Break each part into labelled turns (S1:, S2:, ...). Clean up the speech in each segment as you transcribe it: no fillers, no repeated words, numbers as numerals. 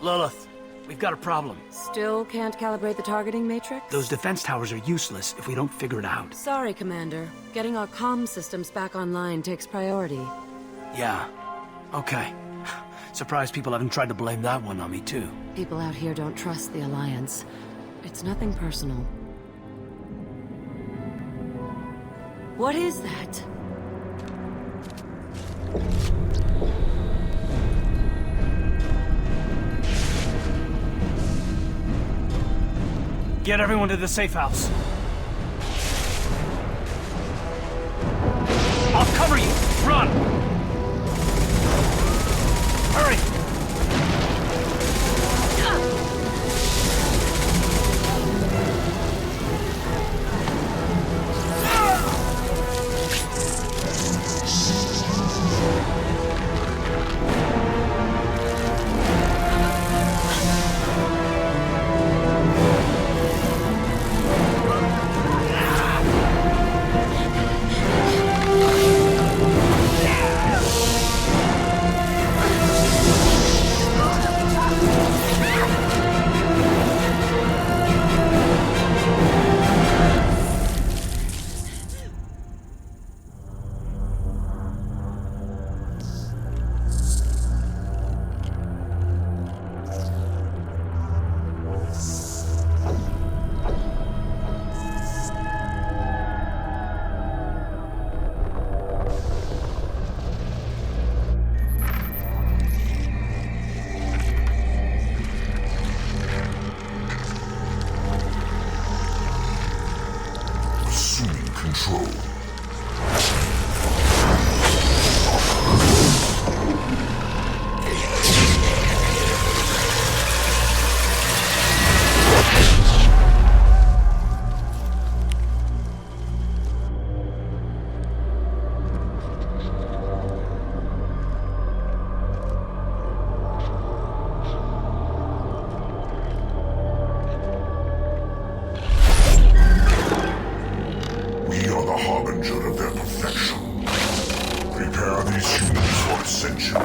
S1: Lilith, we've got a problem.
S2: Still can't calibrate the targeting matrix?
S1: Those defense towers are useless if we don't figure it out.
S2: Sorry, Commander. Getting our comm systems back online takes priority.
S1: Yeah. Okay. Surprised people haven't tried to blame that one on me, too.
S2: People out here don't trust the Alliance. It's nothing personal. What is that?
S1: Get everyone to the safe house. I'll cover you! Run! Hurry!
S3: Control. Harbinger of their perfection. Prepare these humans for ascension.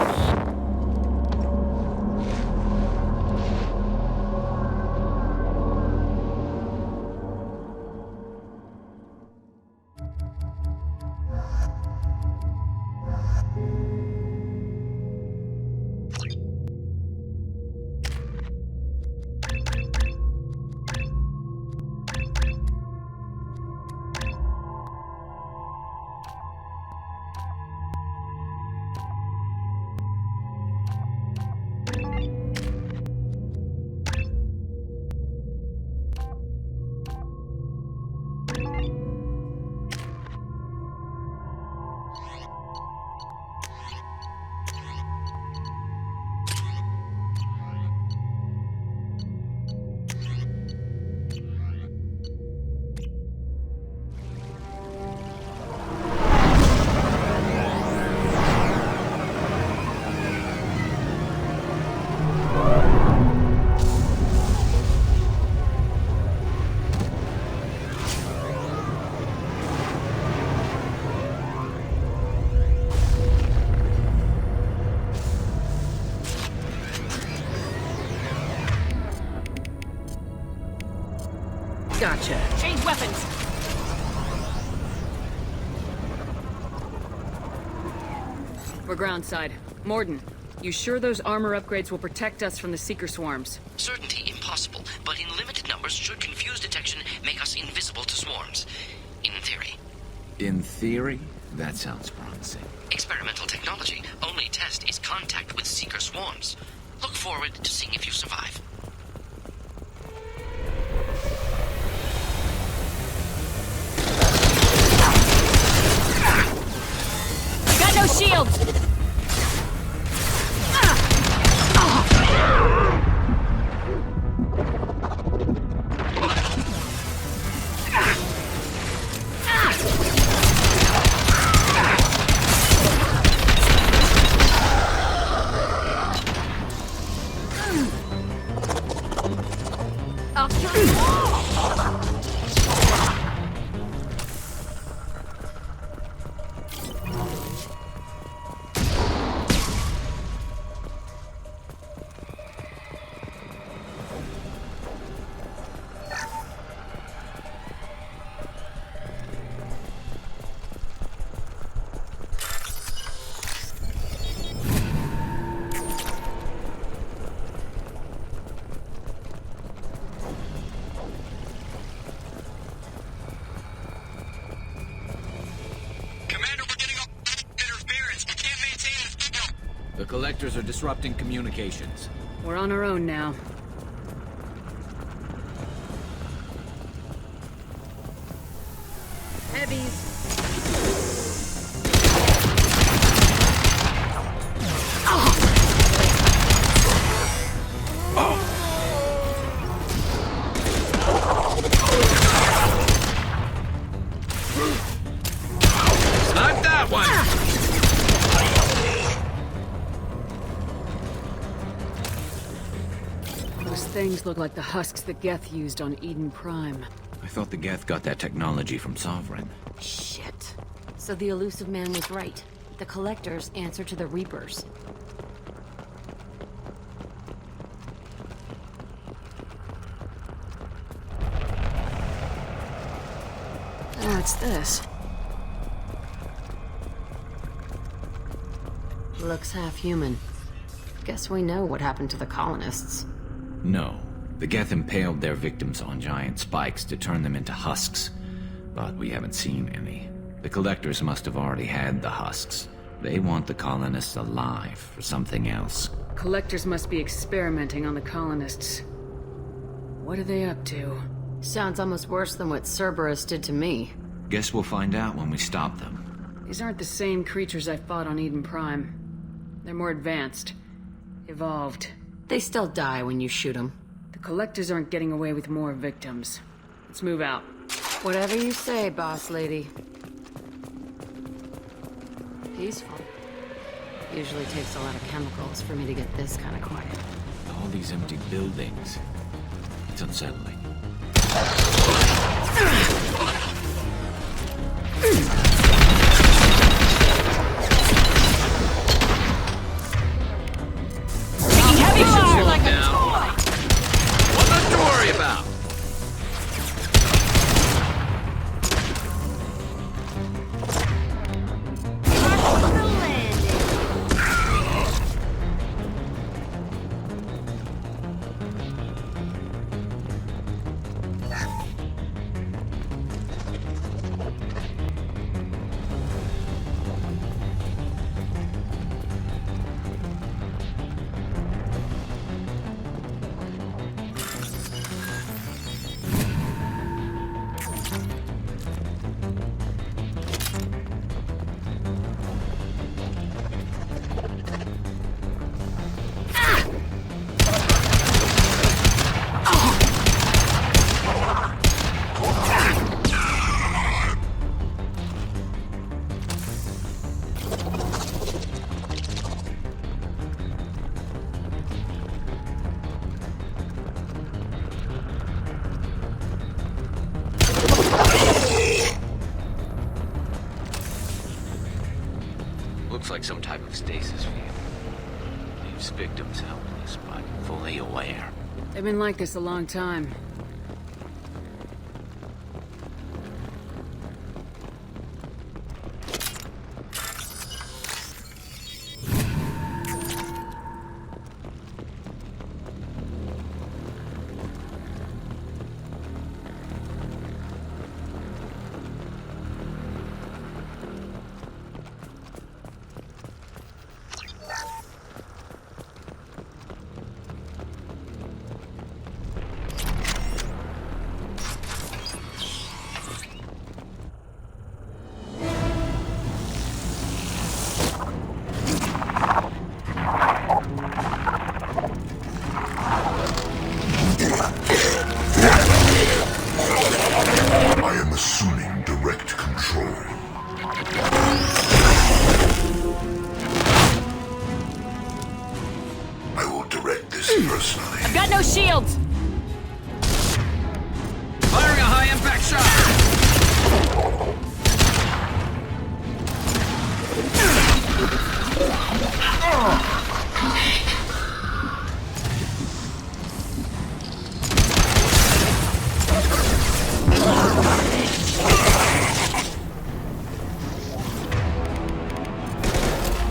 S2: Gotcha.
S4: Change weapons!
S2: We're groundside. Morden, you sure those armor upgrades will protect us from the Seeker swarms?
S5: Certainty impossible, but in limited numbers should confuse detection make us invisible to swarms. In theory.
S6: In theory? That sounds promising.
S5: Experimental technology. Only test is contact with Seeker swarms. Look forward to seeing if you survive.
S4: Got no shields!
S6: The collectors are disrupting communications.
S2: We're on our own now. Heavies.
S6: Snipe that one!
S2: Those things look like the husks that Geth used on Eden Prime.
S6: I thought the Geth got that technology from Sovereign.
S4: Shit. So the elusive man was right. The Collectors answer to the Reapers.
S2: What's this?
S4: Looks half human. Guess we know what happened to the colonists.
S6: No. The Geth impaled their victims on giant spikes to turn them into husks. But we haven't seen any. The collectors must have already had the husks. They want the colonists alive for something else.
S2: Collectors must be experimenting on the colonists. What are they up to?
S4: Sounds almost worse than what Cerberus did to me.
S6: Guess we'll find out when we stop them.
S2: These aren't the same creatures I fought on Eden Prime. They're more advanced. Evolved.
S4: They still die when you shoot them.
S2: The collectors aren't getting away with more victims. Let's move out.
S4: Whatever you say, boss lady. Peaceful. Usually takes a lot of chemicals for me to get this kind of quiet.
S6: All these empty buildings. It's unsettling.
S4: Heavy fire like a
S6: down.
S4: toy!
S6: What not to worry about? Looks like some type of stasis field. Leaves victims helpless, but fully aware.
S2: They've been like this a long time.
S3: I am assuming direct control. I will direct this personally.
S4: I've got no shields!
S6: Firing a high-impact shot!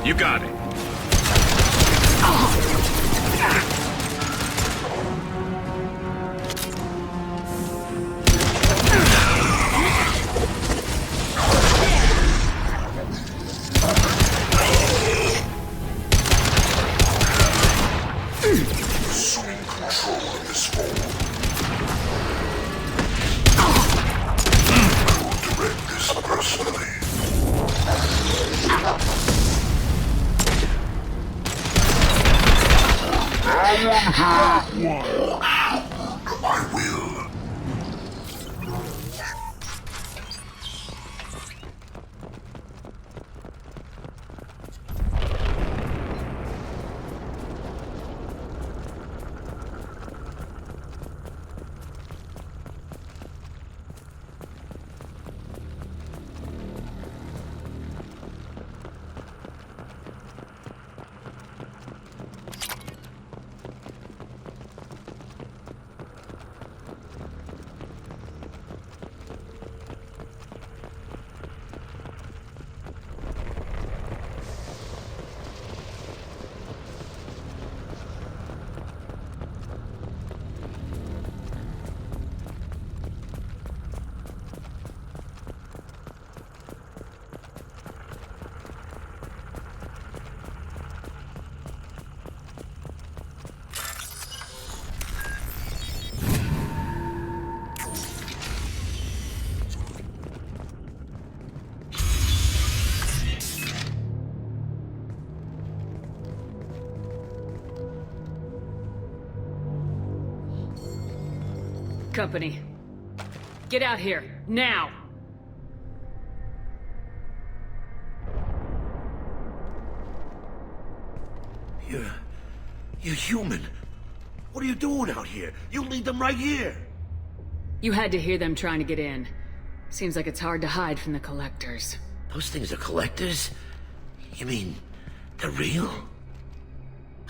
S6: You got it.
S3: I will.
S2: Company. Get out here, now!
S7: You're human. What are you doing out here? You lead them right here.
S2: You had to hear them trying to get in. Seems like it's hard to hide from the collectors.
S7: Those things are collectors? You mean, they're real?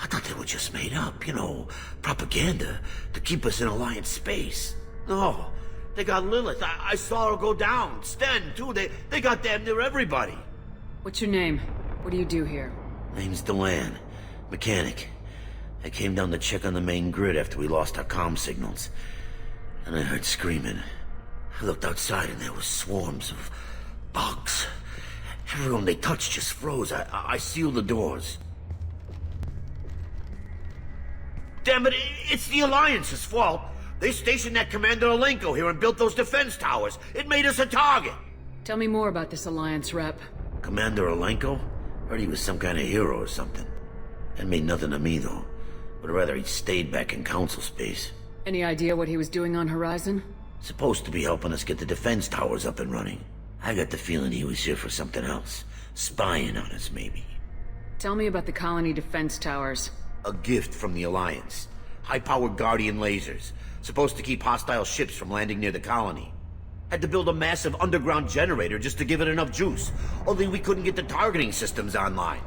S7: I thought they were just made up, you know, propaganda to keep us in Alliance space. No, they got Lilith. I saw her go down. Sten, too. They got damn near everybody.
S2: What's your name? What do you do here?
S7: Name's Delan. Mechanic. I came down to check on the main grid after we lost our comm signals. And I heard screaming. I looked outside and there was swarms of bugs. Everyone they touched just froze. I sealed the doors. Damn it, it's the Alliance's fault. They stationed that Commander Alenko here and built those defense towers. It made us a target.
S2: Tell me more about this Alliance rep.
S7: Commander Alenko? Heard he was some kind of hero or something. That made nothing to me, though. But rather he'd stayed back in Council space.
S2: Any idea what he was doing on Horizon?
S7: Supposed to be helping us get the defense towers up and running. I got the feeling he was here for something else. Spying on us, maybe.
S2: Tell me about the colony defense towers.
S7: A gift from the Alliance. High-powered Guardian lasers. Supposed to keep hostile ships from landing near the colony. Had to build a massive underground generator just to give it enough juice. Only we couldn't get the targeting systems online.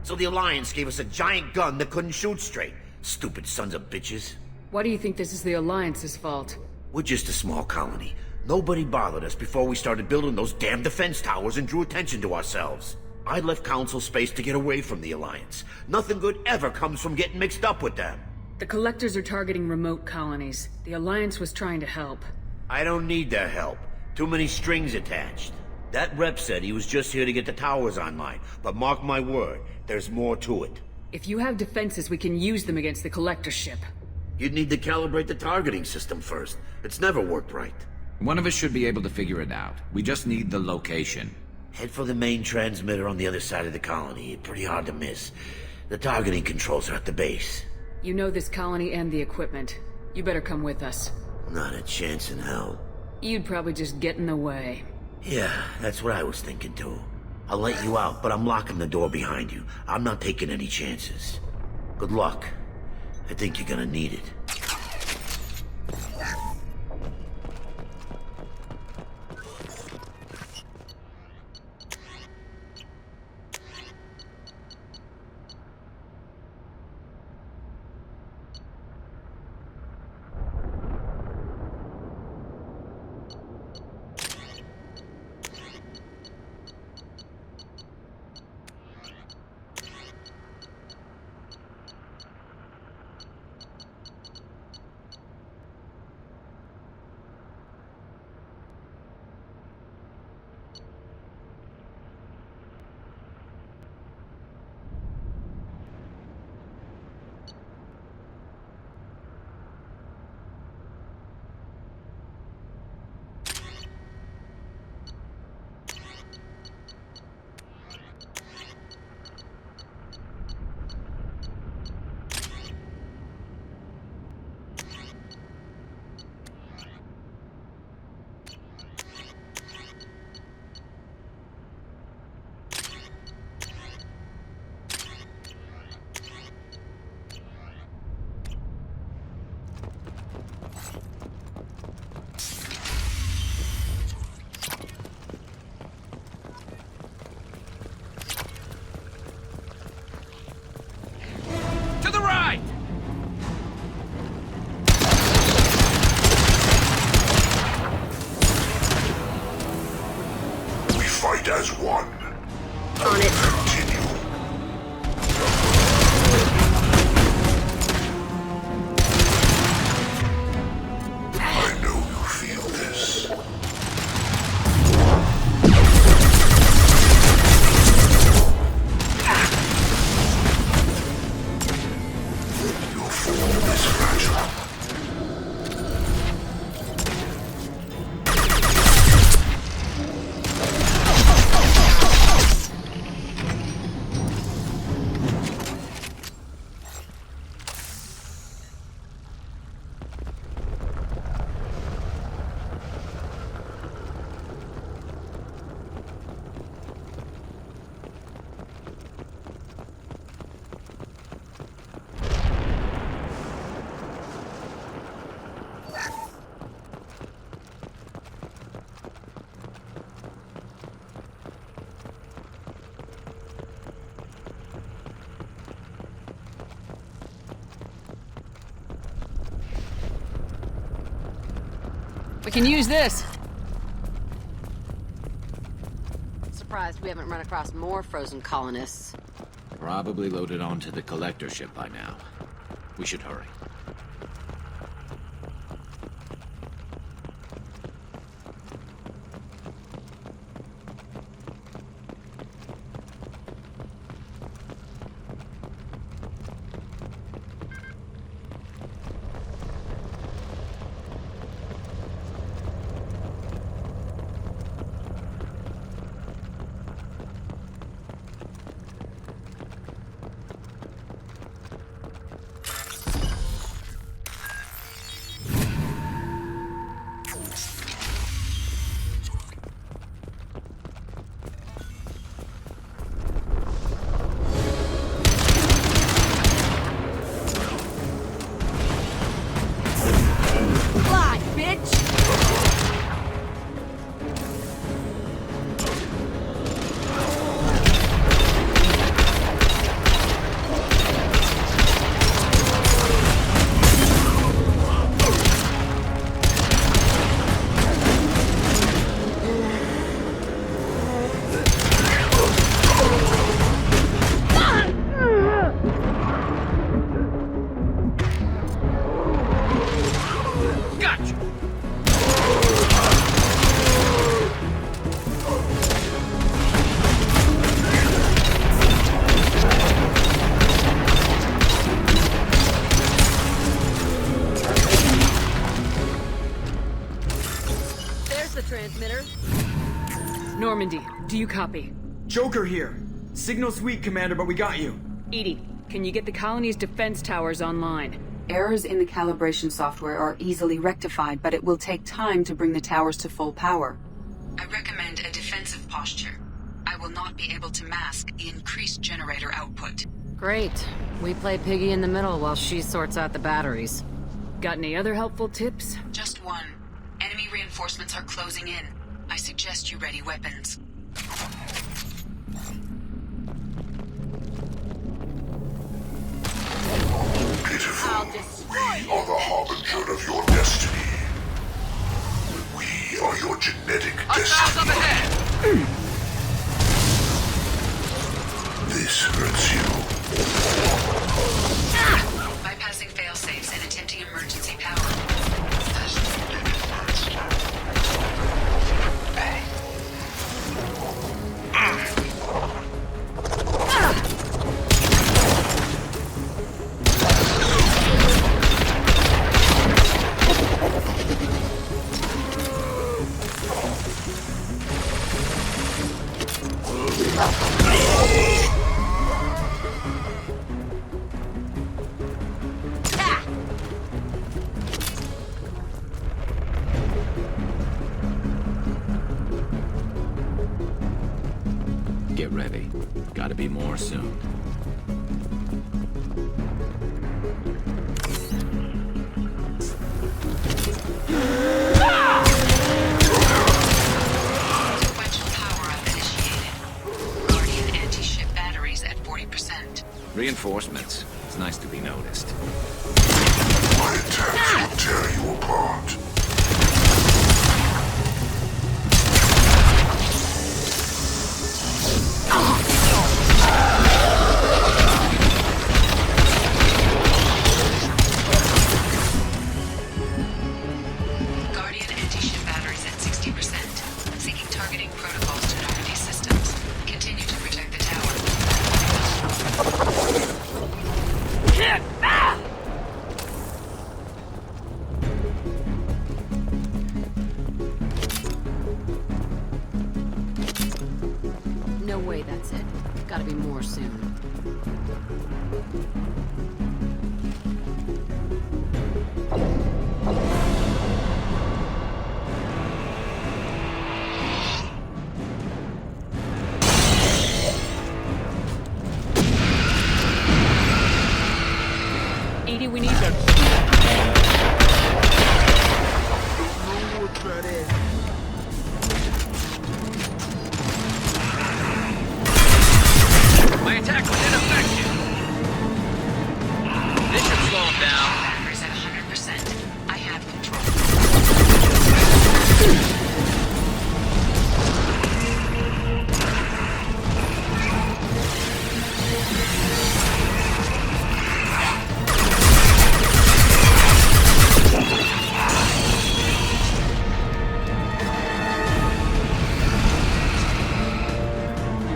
S7: So the Alliance gave us a giant gun that couldn't shoot straight. Stupid sons of bitches.
S2: Why do you think this is the Alliance's fault?
S7: We're just a small colony. Nobody bothered us before we started building those damn defense towers and drew attention to ourselves. I left Council space to get away from the Alliance. Nothing good ever comes from getting mixed up with them.
S2: The Collectors are targeting remote colonies. The Alliance was trying to help.
S7: I don't need their help. Too many strings attached. That rep said he was just here to get the towers online, but mark my word, there's more to it.
S2: If you have defenses, we can use them against the Collector ship.
S7: You'd need to calibrate the targeting system first. It's never worked right.
S6: One of us should be able to figure it out. We just need the location.
S7: Head for the main transmitter on the other side of the colony. Pretty hard to miss. The targeting controls are at the base.
S2: You know this colony and the equipment. You better come with us.
S7: Not a chance in hell.
S2: You'd probably just get in the way.
S7: Yeah, that's what I was thinking too. I'll let you out, but I'm locking the door behind you. I'm not taking any chances. Good luck. I think you're gonna need it.
S3: Fight as one.
S2: On it.
S3: Continue. I know you feel this. Your form is fragile.
S2: We can use this.
S4: Surprised we haven't run across more frozen colonists.
S6: Probably loaded onto the collector ship by now. We should hurry.
S2: Transmitter. Normandy, do you copy?
S8: Joker here. Signal's weak, Commander, but we got you.
S2: Edie, can you get the colony's defense towers online?
S9: Errors in the calibration software are easily rectified, but it will take time to bring the towers to full power. I recommend a defensive posture. I will not be able to mask the increased generator output.
S4: Great. We play piggy in the middle while she sorts out the batteries.
S2: Got any other helpful tips?
S9: Just one. Enemy reinforcements are closing in. I suggest you ready weapons.
S3: Pitiful. We are the harbinger of your destiny. We are your genetic destiny. This hurts you.
S9: Bypassing failsafes and attempting emergency power.
S6: Get ready. Gotta be more soon.
S9: Sequential power-up initiated. Guardian anti-ship batteries at 40%.
S6: Reinforcements. It's nice to be noticed.
S3: My attacks will tear you apart.
S4: Wait, that's it? Gotta be more soon.
S2: Edie, we need to...
S5: My attack was ineffective. This should slow him down.
S9: Batteries at 100%. I have control.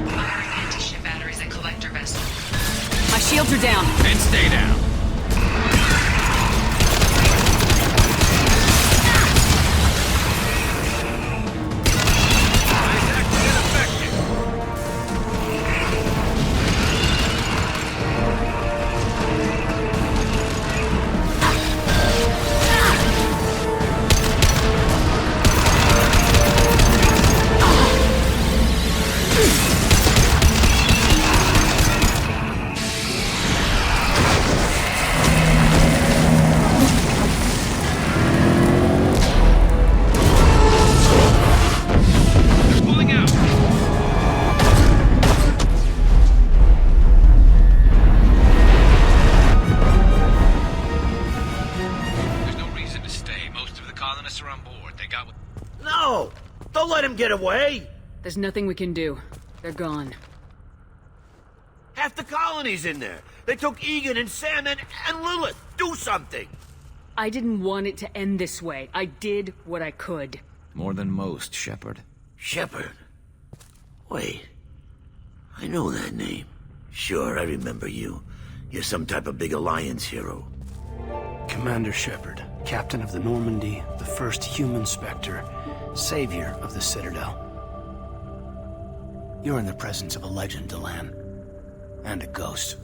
S9: Firing anti-ship batteries at collector vessel.
S2: My shields are down.
S5: And stay down. My attack was ineffective. They're pulling out. There's no reason to stay. Most of the colonists are on board. They got what...
S7: No! Don't let him get away!
S2: There's nothing we can do. They're gone.
S7: Half the colony's in there. They took Egan and Sam and Lilith. Do something!
S2: I didn't want it to end this way. I did what I could.
S6: More than most, Shepard.
S7: Shepard. Wait. I know that name. Sure, I remember you. You're some type of big Alliance hero.
S1: Commander Shepard, captain of the Normandy, the first human Spectre, savior of the Citadel. You're in the presence of a legend, Delan. And a ghost.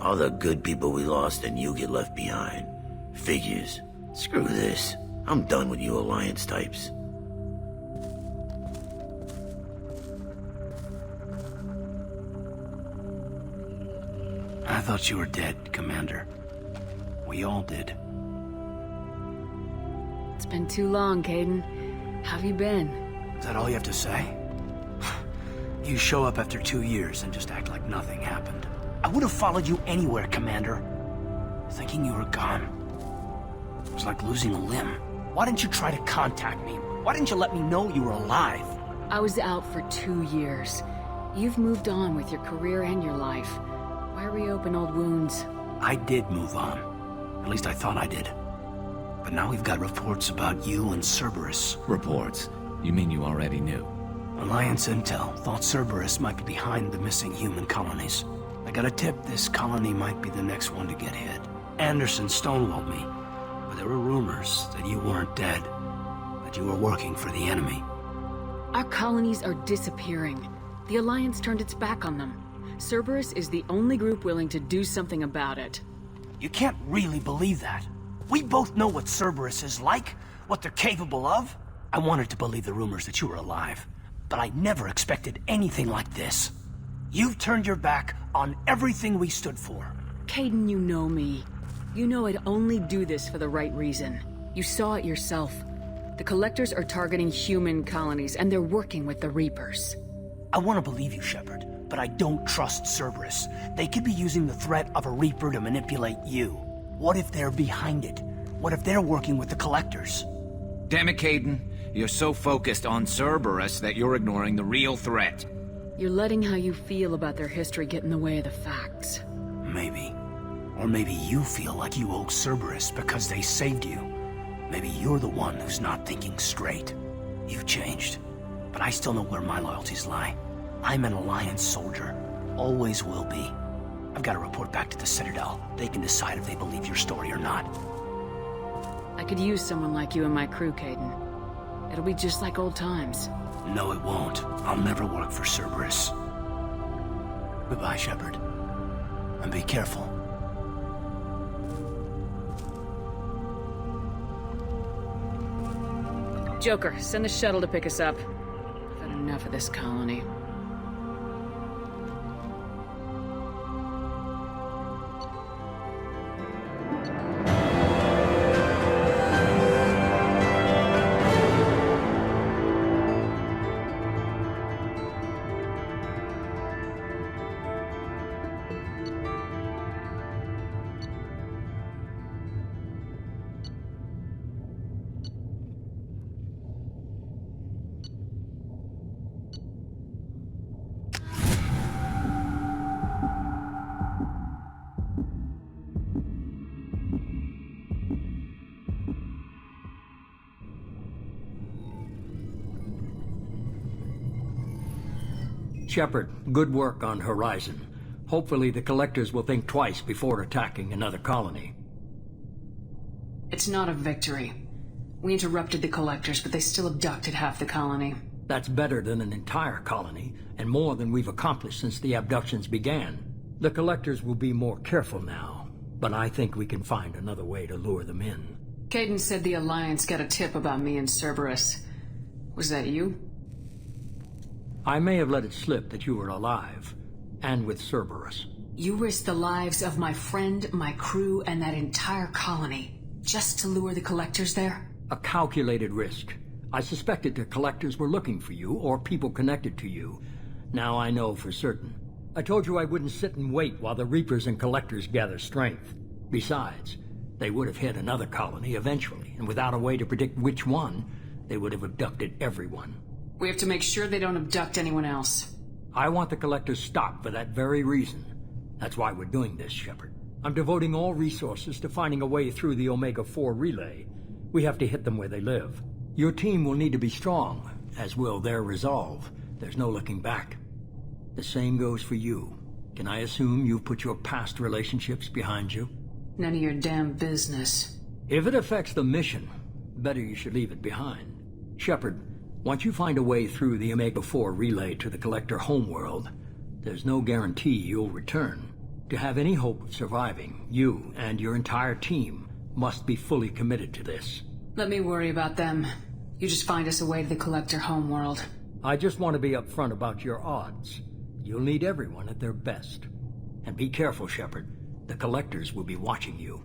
S7: All the good people we lost and you get left behind. Figures. Screw this. I'm done with you Alliance types.
S1: I thought you were dead, Commander. We all did.
S2: It's been too long, Caden. How have you been?
S1: Is that all you have to say? You show up after 2 years and just act like nothing happened. I would have followed you anywhere, Commander. Thinking you were gone. It was like losing a limb. Why didn't you try to contact me? Why didn't you let me know you were alive?
S2: I was out for 2 years. You've moved on with your career and your life. Why reopen old wounds?
S1: I did move on. At least I thought I did. But now we've got reports about you and Cerberus.
S6: Reports? You mean you already knew?
S1: Alliance intel thought Cerberus might be behind the missing human colonies. I got a tip this colony might be the next one to get hit. Anderson stonewalled me, but there were rumors that you weren't dead, that you were working for the enemy.
S2: Our colonies are disappearing. The Alliance turned its back on them. Cerberus is the only group willing to do something about it.
S1: You can't really believe that. We both know what Cerberus is like, what they're capable of. I wanted to believe the rumors that you were alive, but I never expected anything like this. You've turned your back on everything we stood for.
S2: Caden, you know me. You know I'd only do this for the right reason. You saw it yourself. The Collectors are targeting human colonies, and they're working with the Reapers.
S1: I want to believe you, Shepard, but I don't trust Cerberus. They could be using the threat of a Reaper to manipulate you. What if they're behind it? What if they're working with the Collectors?
S6: Damn it, Caden. You're so focused on Cerberus that you're ignoring the real threat.
S2: You're letting how you feel about their history get in the way of the facts.
S1: Maybe. Or maybe you feel like you owe Cerberus because they saved you. Maybe you're the one who's not thinking straight. You've changed. But I still know where my loyalties lie. I'm an Alliance soldier. Always will be. I've got to report back to the Citadel. They can decide if they believe your story or not.
S2: I could use someone like you in my crew, Caden. It'll be just like old times.
S1: No, it won't. I'll never work for Cerberus. Goodbye, Shepard. And be careful.
S2: Joker, send the shuttle to pick us up. I've had enough of this colony.
S10: Shepard, good work on Horizon. Hopefully the Collectors will think twice before attacking another colony.
S2: It's not a victory. We interrupted the Collectors, but they still abducted half the colony.
S10: That's better than an entire colony, and more than we've accomplished since the abductions began. The Collectors will be more careful now, but I think we can find another way to lure them in.
S2: Caden said the Alliance got a tip about me and Cerberus. Was that you?
S10: I may have let it slip that you were alive, and with Cerberus.
S2: You risked the lives of my friend, my crew, and that entire colony, just to lure the Collectors there?
S10: A calculated risk. I suspected the Collectors were looking for you, or people connected to you. Now I know for certain. I told you I wouldn't sit and wait while the Reapers and Collectors gather strength. Besides, they would have hit another colony eventually, and without a way to predict which one, they would have abducted everyone.
S2: We have to make sure they don't abduct anyone else.
S10: I want the Collectors stopped for that very reason. That's why we're doing this, Shepard. I'm devoting all resources to finding a way through the Omega-4 relay. We have to hit them where they live. Your team will need to be strong, as will their resolve. There's no looking back. The same goes for you. Can I assume you've put your past relationships behind you?
S2: None of your damn business.
S10: If it affects the mission, better you should leave it behind. Shepard, once you find a way through the Omega-4 relay to the Collector homeworld, there's no guarantee you'll return. To have any hope of surviving, you and your entire team must be fully committed to this.
S2: Let me worry about them. You just find us a way to the Collector homeworld.
S10: I just want to be upfront about your odds. You'll need everyone at their best. And be careful, Shepard. The Collectors will be watching you.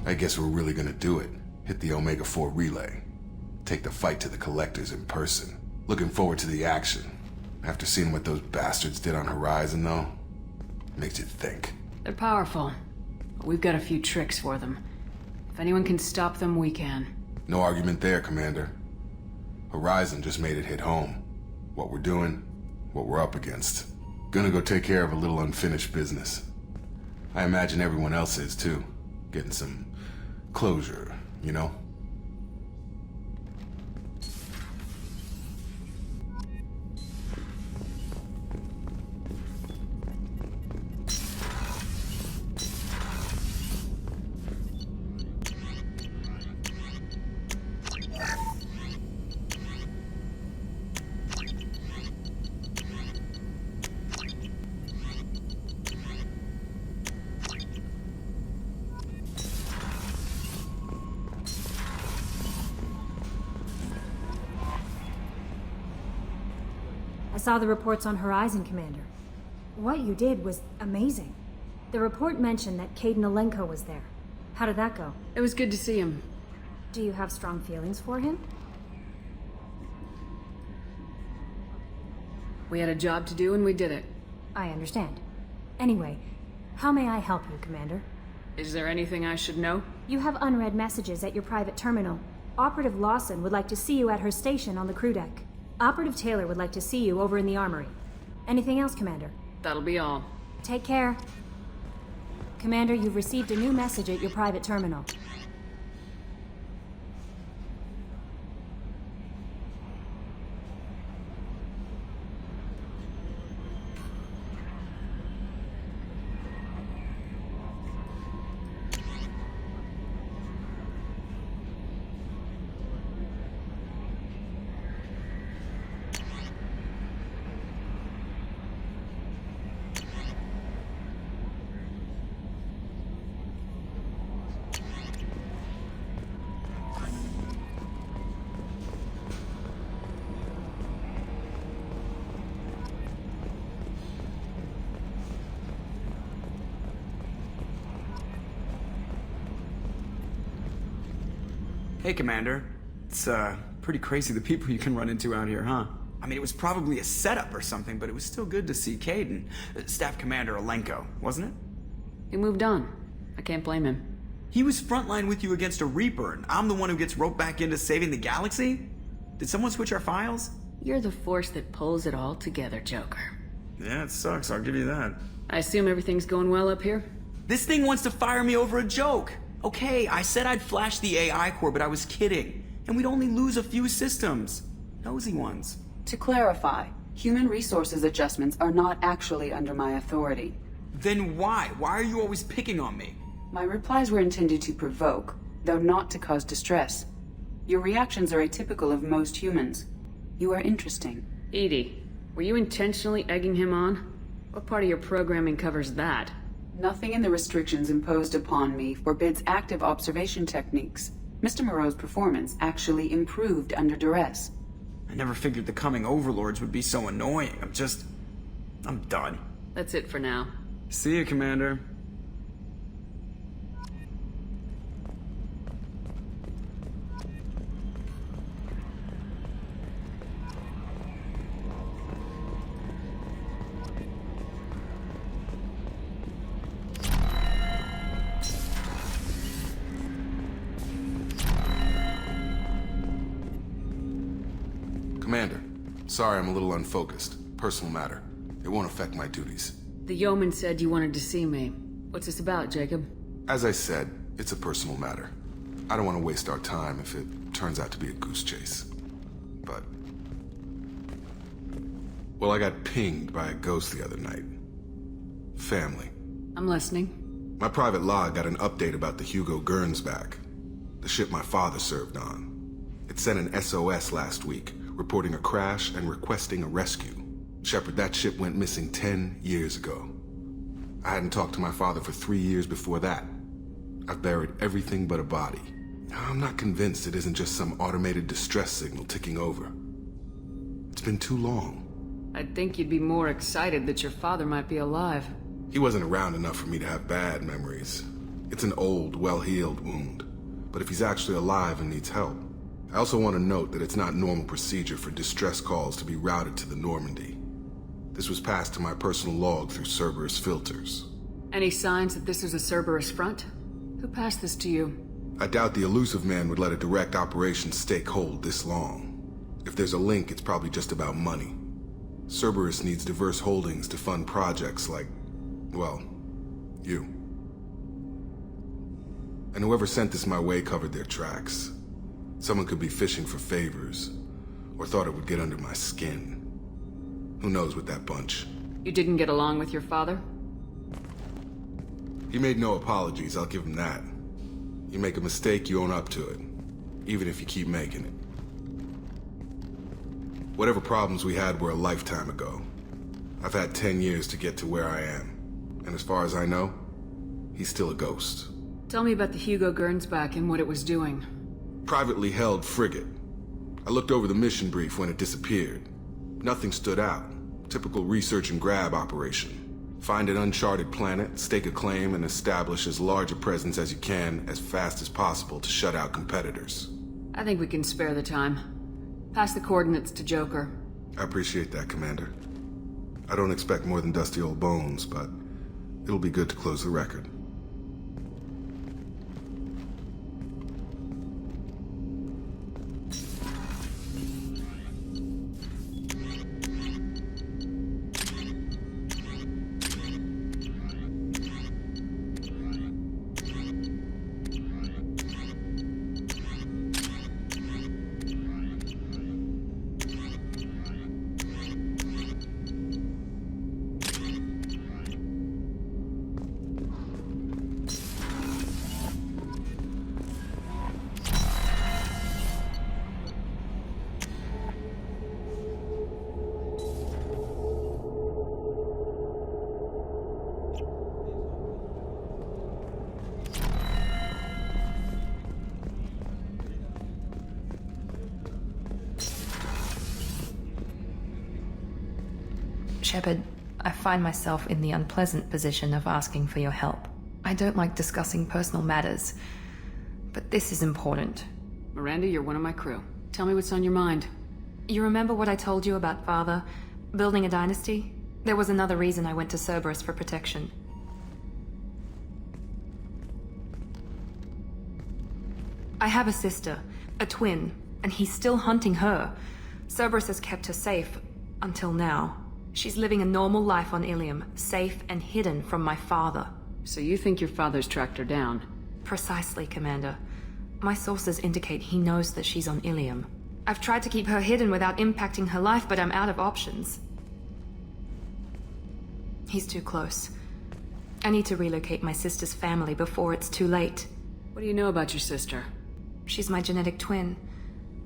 S3: I guess we're really gonna do it. Hit the Omega-4 relay. Take the fight to the Collectors in person. Looking forward to the action. After seeing what those bastards did on Horizon, though, makes you think.
S2: They're powerful, but we've got a few tricks for them. If anyone can stop them, we can.
S3: No argument there, Commander. Horizon just made it hit home. What we're doing, what we're up against. Gonna go take care of a little unfinished business. I imagine everyone else is, too. Getting some closure, you know?
S11: I saw the reports on Horizon, Commander. What you did was amazing. The report mentioned that Caden Alenko was there. How did that go?
S2: It was good to see him.
S11: Do you have strong feelings for him?
S2: We had a job to do and we did it.
S11: I understand. Anyway, how may I help you, Commander?
S2: Is there anything I should know?
S11: You have unread messages at your private terminal. Operative Lawson would like to see you at her station on the crew deck. Operative Taylor would like to see you over in the armory. Anything else, Commander?
S2: That'll be all.
S11: Take care. Commander, you've received a new message at your private terminal.
S8: Hey, Commander. It's, pretty crazy the people you can run into out here, huh? I mean, it was probably a setup or something, but it was still good to see Caden. Staff Commander Alenko, wasn't it?
S2: He moved on. I can't blame him.
S8: He was frontline with you against a Reaper, and I'm the one who gets roped back into saving the galaxy? Did someone switch our files?
S2: You're the force that pulls it all together, Joker.
S8: Yeah, it sucks, I'll give you that.
S2: I assume everything's going well up here?
S8: This thing wants to fire me over a joke. Okay, I said I'd flash the AI core, but I was kidding. And we'd only lose a few systems. Nosy ones.
S9: To clarify, human resources adjustments are not actually under my authority.
S8: Then why? Why are you always picking on me?
S9: My replies were intended to provoke, though not to cause distress. Your reactions are atypical of most humans. You are interesting.
S2: Edie, were you intentionally egging him on? What part of your programming covers that?
S9: Nothing in the restrictions imposed upon me forbids active observation techniques. Mr. Moreau's performance actually improved under duress.
S8: I never figured the coming overlords would be so annoying. I'm done.
S2: That's it for now.
S8: See you, Commander.
S3: Commander, sorry I'm a little unfocused. Personal matter. It won't affect my duties.
S2: The yeoman said you wanted to see me. What's this about, Jacob?
S3: As I said, it's a personal matter. I don't want to waste our time if it turns out to be a goose chase. But... well, I got pinged by a ghost the other night. Family.
S2: I'm listening.
S3: My private log got an update about the Hugo Gernsback, the ship my father served on. It sent an SOS last week, reporting a crash and requesting a rescue. Shepard, that ship went missing 10 years ago. I hadn't talked to my father for 3 years before that. I've buried everything but a body. I'm not convinced it isn't just some automated distress signal ticking over. It's been too long.
S2: I'd think you'd be more excited that your father might be alive.
S3: He wasn't around enough for me to have bad memories. It's an old, well-healed wound. But if he's actually alive and needs help, I also want to note that it's not normal procedure for distress calls to be routed to the Normandy. This was passed to my personal log through Cerberus filters.
S2: Any signs that this is a Cerberus front? Who passed this to you?
S3: I doubt the elusive man would let a direct operation stake hold this long. If there's a link, it's probably just about money. Cerberus needs diverse holdings to fund projects like, well, you. And whoever sent this my way covered their tracks. Someone could be fishing for favors, or thought it would get under my skin. Who knows with that bunch?
S2: You didn't get along with your father?
S3: He made no apologies, I'll give him that. You make a mistake, you own up to it, even if you keep making it. Whatever problems we had were a lifetime ago. I've had 10 years to get to where I am, and as far as I know, he's still a ghost.
S2: Tell me about the Hugo Gernsback and what it was doing.
S3: Privately held frigate. I looked over the mission brief when it disappeared. Nothing stood out. Typical research and grab operation. Find an uncharted planet, stake a claim, and establish as large a presence as you can as fast as possible to shut out competitors.
S2: I think we can spare the time. Pass the coordinates to Joker.
S3: I appreciate that, Commander. I don't expect more than dusty old bones, but it'll be good to close the record.
S12: Shepard, I find myself in the unpleasant position of asking for your help. I don't like discussing personal matters, but this is important.
S2: Miranda, you're one of my crew. Tell me what's on your mind.
S12: You remember what I told you about Father? Building a dynasty? There was another reason I went to Cerberus for protection. I have a sister, a twin, and he's still hunting her. Cerberus has kept her safe, until now. She's living a normal life on Ilium, safe and hidden from my father.
S2: So you think your father's tracked her down?
S12: Precisely, Commander. My sources indicate he knows that she's on Ilium. I've tried to keep her hidden without impacting her life, but I'm out of options. He's too close. I need to relocate my sister's family before it's too late.
S2: What do you know about your sister?
S12: She's my genetic twin.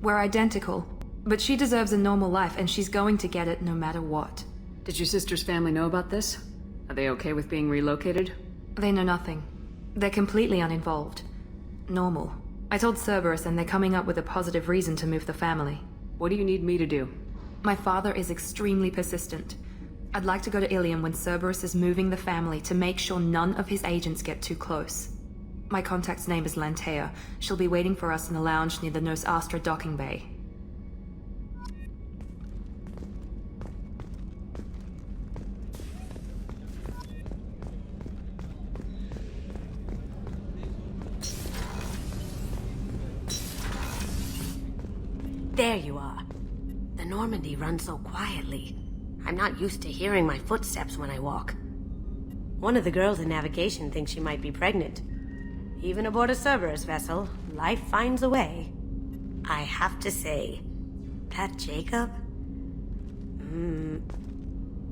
S12: We're identical, but she deserves a normal life, and she's going to get it no matter what.
S2: Did your sister's family know about this? Are they okay with being relocated?
S12: They know nothing. They're completely uninvolved. Normal. I told Cerberus, and they're coming up with a positive reason to move the family.
S2: What do you need me to do?
S12: My father is extremely persistent. I'd like to go to Ilium when Cerberus is moving the family to make sure none of his agents get too close. My contact's name is Lantea. She'll be waiting for us in the lounge near the Nos Astra docking bay.
S13: There you are. The Normandy runs so quietly. I'm not used to hearing my footsteps when I walk. One of the girls in navigation thinks she might be pregnant. Even aboard a Cerberus vessel, life finds a way. I have to say, that Jacob?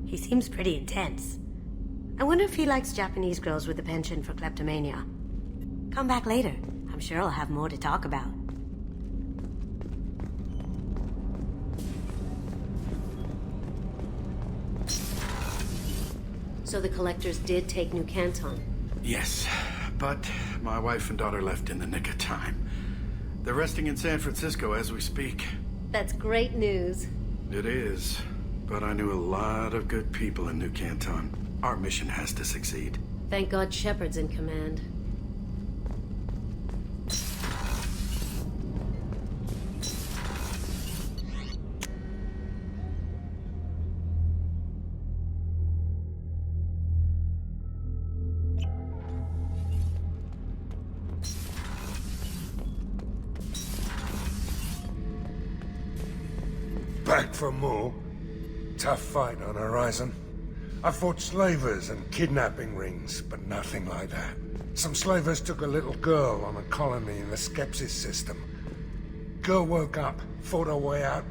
S13: He seems pretty intense. I wonder if he likes Japanese girls with a penchant for kleptomania. Come back later. I'm sure I'll have more to talk about. So the Collectors did take New Canton?
S14: Yes, but my wife and daughter left in the nick of time. They're resting in San Francisco as we speak.
S13: That's great news.
S14: It is, but I knew a lot of good people in New Canton. Our mission has to succeed.
S13: Thank God Shepard's in command.
S15: Back for more? Tough fight on Horizon. I fought slavers and kidnapping rings, but nothing like that. Some slavers took a little girl on a colony in the Skepsis system. Girl woke up, fought her way out,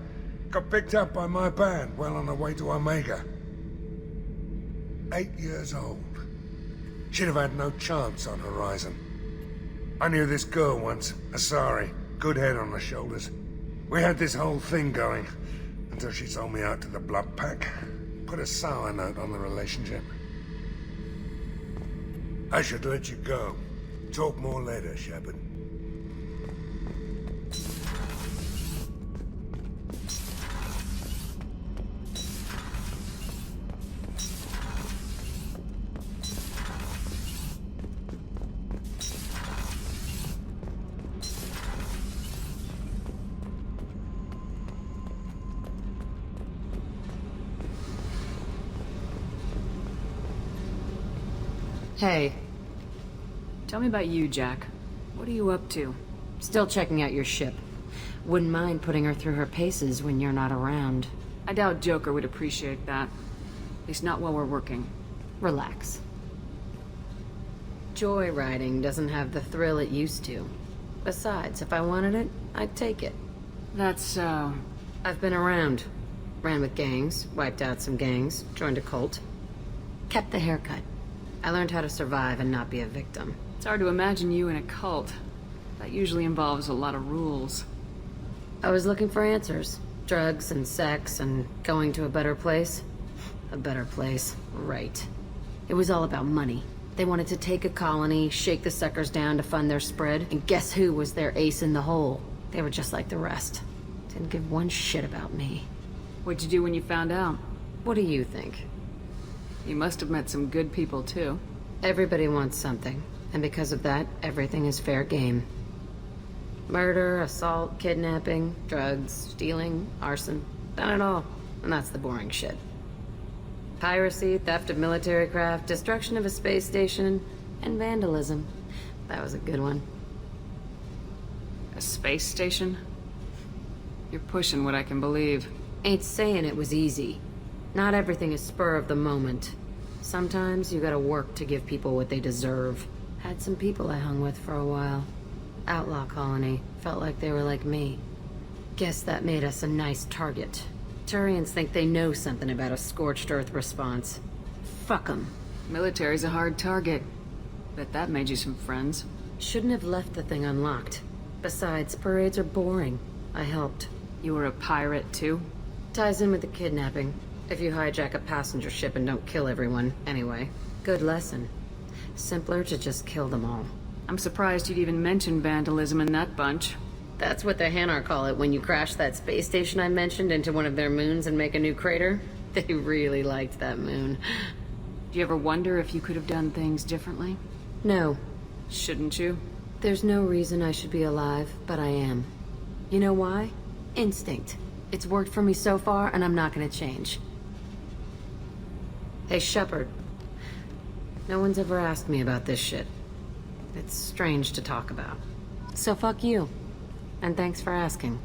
S15: got picked up by my band well on her way to Omega. 8 years old. She'd have had no chance on Horizon. I knew this girl once, Asari, good head on her shoulders. We had this whole thing going, until she sold me out to the Blood Pack. Put a sour note on the relationship. I should let you go. Talk more later, Shepard.
S4: Hey.
S2: Tell me about you, Jack. What are you up to?
S4: Still checking out your ship. Wouldn't mind putting her through her paces when you're not around.
S2: I doubt Joker would appreciate that. At least not while we're working.
S4: Relax. Joyriding doesn't have the thrill it used to. Besides, if I wanted it, I'd take it.
S2: That's so...
S4: I've been around. Ran with gangs, wiped out some gangs, joined a cult. Kept the haircut. I learned how to survive and not be a victim.
S2: It's hard to imagine you in a cult. That usually involves a lot of rules.
S4: I was looking for answers. Drugs and sex and going to a better place. A better place, right. It was all about money. They wanted to take a colony, shake the suckers down to fund their spread, and guess who was their ace in the hole? They were just like the rest. Didn't give one shit about me.
S2: What'd you do when you found out?
S4: What do you think?
S2: You must have met some good people, too.
S4: Everybody wants something, and because of that, everything is fair game. Murder, assault, kidnapping, drugs, stealing, arson. Done it all. And that's the boring shit. Piracy, theft of military craft, destruction of a space station, and vandalism. That was a good one.
S2: A space station? You're pushing what I can believe.
S4: Ain't saying it was easy. Not everything is spur of the moment. Sometimes you gotta work to give people what they deserve. Had some people I hung with for a while. Outlaw colony. Felt like they were like me. Guess that made us a nice target. Turians think they know something about a scorched earth response. Fuck 'em.
S2: Military's a hard target. Bet that made you some friends.
S4: Shouldn't have left the thing unlocked. Besides, parades are boring. I helped.
S2: You were a pirate, too?
S4: Ties in with the kidnapping. If you hijack a passenger ship and don't kill everyone, anyway. Good lesson. Simpler to just kill them all.
S2: I'm surprised you'd even mention vandalism in that bunch.
S4: That's what the Hanar call it when you crash that space station I mentioned into one of their moons and make a new crater. They really liked that moon.
S2: Do you ever wonder if you could have done things differently?
S4: No.
S2: Shouldn't you?
S4: There's no reason I should be alive, but I am. You know why? Instinct. It's worked for me so far, and I'm not gonna change. Hey, Shepard. No one's ever asked me about this shit. It's strange to talk about. So fuck you. And thanks for asking.